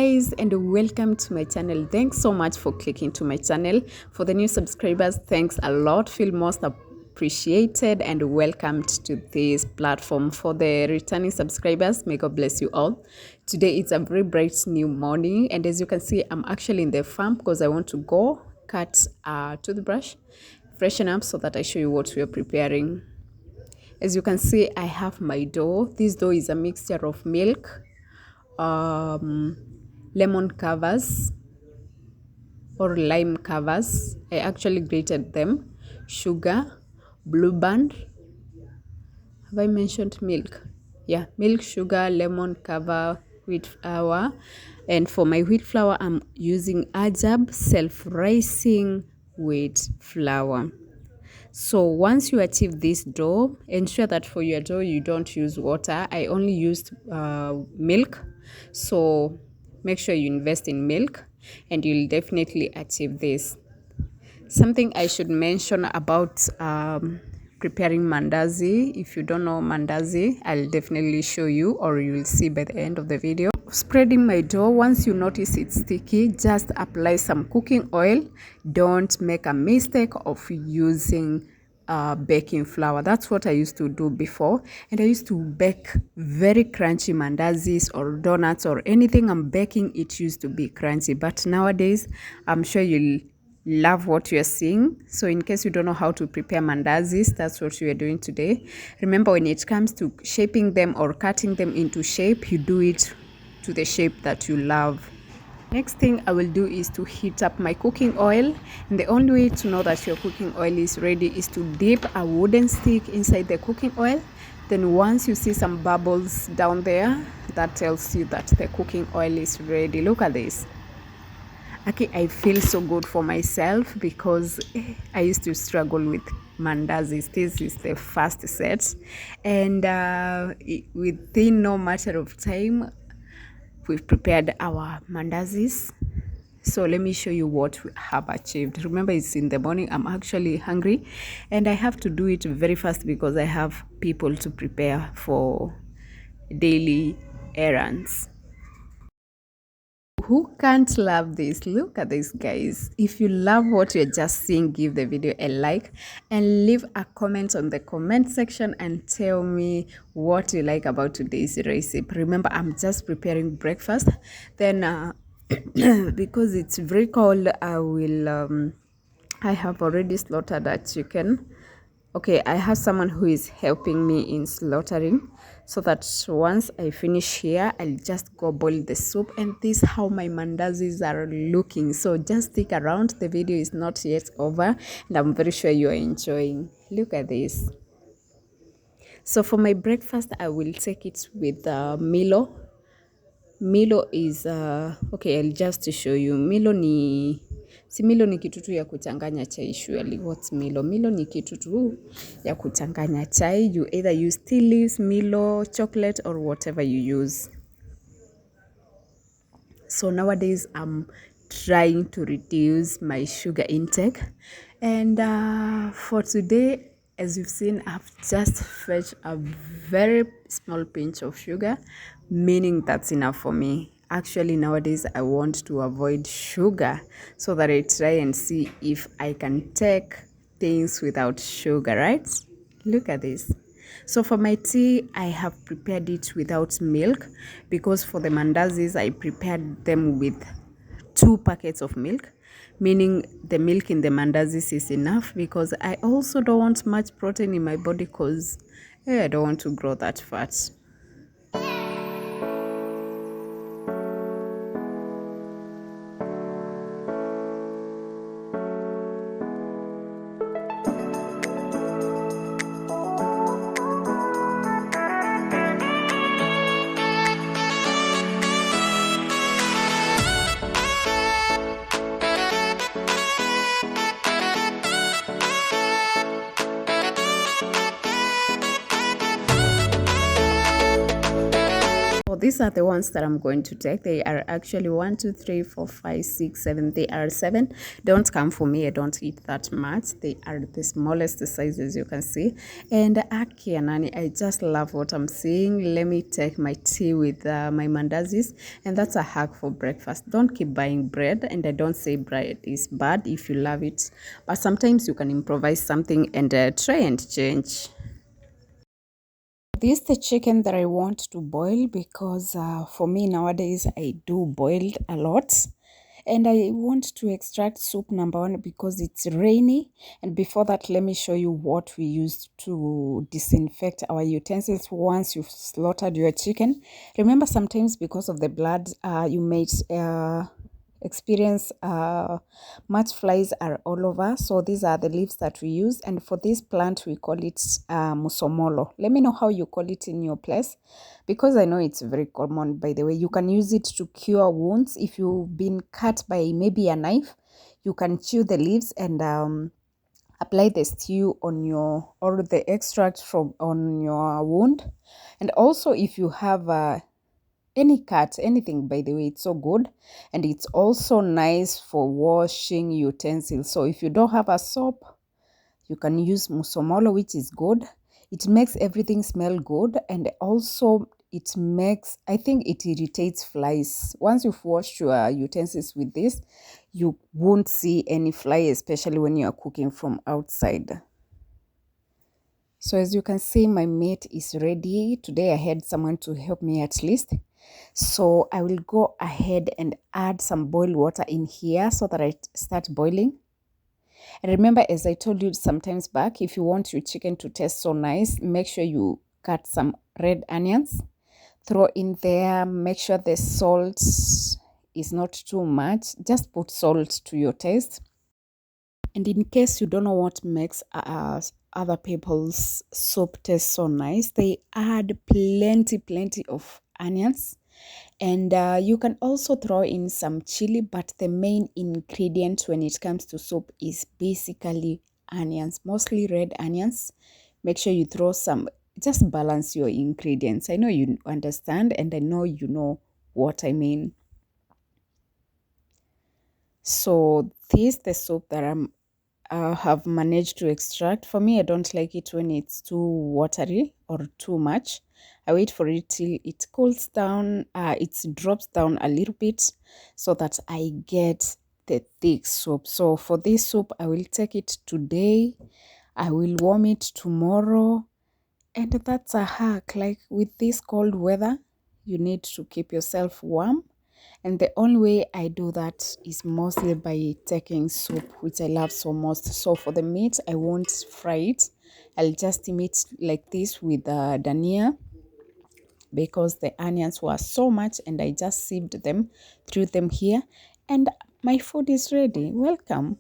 guys, and welcome to my channel. Thanks so much for clicking to my channel. For the new subscribers, thanks a lot. Feel most appreciated and welcomed to this platform. For the returning subscribers, may God bless you all. Today it's a very bright new morning, and as you can see, I'm actually in the farm because I want to go cut a toothbrush, freshen up so that I show you what we are preparing. As you can see, I have my dough. This dough is a mixture of milk, lemon covers or lime covers. I actually grated them, sugar, blue band. Have I mentioned milk? Yeah, milk, sugar, lemon cover, wheat flour. And for my wheat flour, I'm using Ajab self-rising wheat flour. So once you achieve this dough, ensure that for your dough you don't use water. I only used milk. So make sure you invest in milk and you'll definitely achieve this. Something I should mention about preparing mandazi. If you don't know mandazi, I'll definitely show you, or you'll see by the end of the video. Spreading my dough, once you notice it's sticky, just apply some cooking oil. Don't make a mistake of using baking flour. That's what I used to do before, and I used to bake very crunchy mandazis or donuts or anything I'm baking. It used to be crunchy, but nowadays I'm sure you'll love what you're seeing. So in case you don't know how to prepare mandazis, that's what we are doing today. Remember, when it comes to shaping them or cutting them into shape, you do it to the shape that you love. Next thing I will do is to heat up my cooking oil, and the only way to know that your cooking oil is ready is to dip a wooden stick inside the cooking oil. Then once you see some bubbles down there, that tells you that the cooking oil is ready. Look at this. Okay, I feel so good for myself because I used to struggle with mandazis. This is the first set, and within no matter of time, we've prepared our mandazis. So let me show you what we have achieved. Remember, it's in the morning. I'm actually hungry, and I have to do it very fast because I have people to prepare for daily errands. Who can't love this? Look at this, guys. If you love what you're just seeing, give the video a like and leave a comment on the comment section and tell me what you like about today's recipe. Remember, I'm just preparing breakfast. Then because it's very cold, I have already slaughtered a chicken. Okay, I have someone who is helping me in slaughtering, so that once I finish here, I'll just go boil the soup. And this is how my mandazis are looking. So just stick around. The video is not yet over, and I'm very sure you are enjoying. Look at this. So for my breakfast, I will take it with Milo. Milo is okay, I'll just show you. Milo ni kitu tu ya kuchanganya chai. Surely, what's Milo? Milo ni kitu tu ya kuchanganya chai. You either use tea leaves, Milo, chocolate, or whatever you use. So nowadays I'm trying to reduce my sugar intake, and for today, as you've seen, I've just fetched a very small pinch of sugar, meaning that's enough for me. Actually, nowadays I want to avoid sugar, so that I try and see if I can take things without sugar, right? Look at this. So for my tea, I have prepared it without milk, because for the mandazis, I prepared them with 2 packets of milk, meaning the milk in the mandazis is enough, because I also don't want much protein in my body, because I don't want to grow that fat. these are the ones that I'm going to take. They are actually 1, 2, 3, 4, 5, 6, 7. They are 7. Don't come for me. I don't eat that much. They are the smallest sizes you can see. And Aki and Nani, I just love what I'm seeing. Let me take my tea with my mandazis. And that's a hack for breakfast. Don't keep buying bread. And I don't say bread is bad if you love it. But sometimes you can improvise something and try and change. This is the chicken that I want to boil because for me nowadays I do boiled a lot. And I want to extract soup number 1 because it's rainy. And before that, let me show you what we use to disinfect our utensils once you've slaughtered your chicken. Remember, sometimes because of the blood, you may experience much flies are all over. So these are the leaves that we use. And for this plant, we call it musomolo. Let me know how you call it in your place, because I know it's very common. By the way, you can use it to cure wounds. If you've been cut by maybe a knife, you can chew the leaves and apply the stew on your, or the extract from on your wound. And also if you have any cut, anything, by the way, it's so good. And it's also nice for washing utensils. So if you don't have a soap, you can use musomolo, which is good. It makes everything smell good, and also it makes, I think it irritates flies. Once you've washed your utensils with this, you won't see any fly, especially when you are cooking from outside. So as you can see, my meat is ready. Today I had someone to help me at least. So I will go ahead and add some boiled water in here so that I start boiling. And remember, as I told you sometimes back, if you want your chicken to taste so nice, make sure you cut some red onions, throw in there, make sure the salt is not too much. Just put salt to your taste. And in case you don't know what makes other people's soup taste so nice, they add plenty of onions. And you can also throw in some chili, but the main ingredient when it comes to soup is basically onions, mostly red onions. Make sure you throw some, just balance your ingredients. I know you understand, and I know you know what I mean. So this is the soup that have managed to extract. For me, I don't like it when it's too watery or too much. I wait for it till it cools down, it drops down a little bit so that I get the thick soup. So for this soup, I will take it today. I will warm it tomorrow. And that's a hack. Like with this cold weather, you need to keep yourself warm. And the only way I do that is mostly by taking soup, which I love so much. So for the meat, I won't fry it. I'll just steam it like this with dania, because the onions were so much and I just sieved them, threw them here, and my food is ready. Welcome.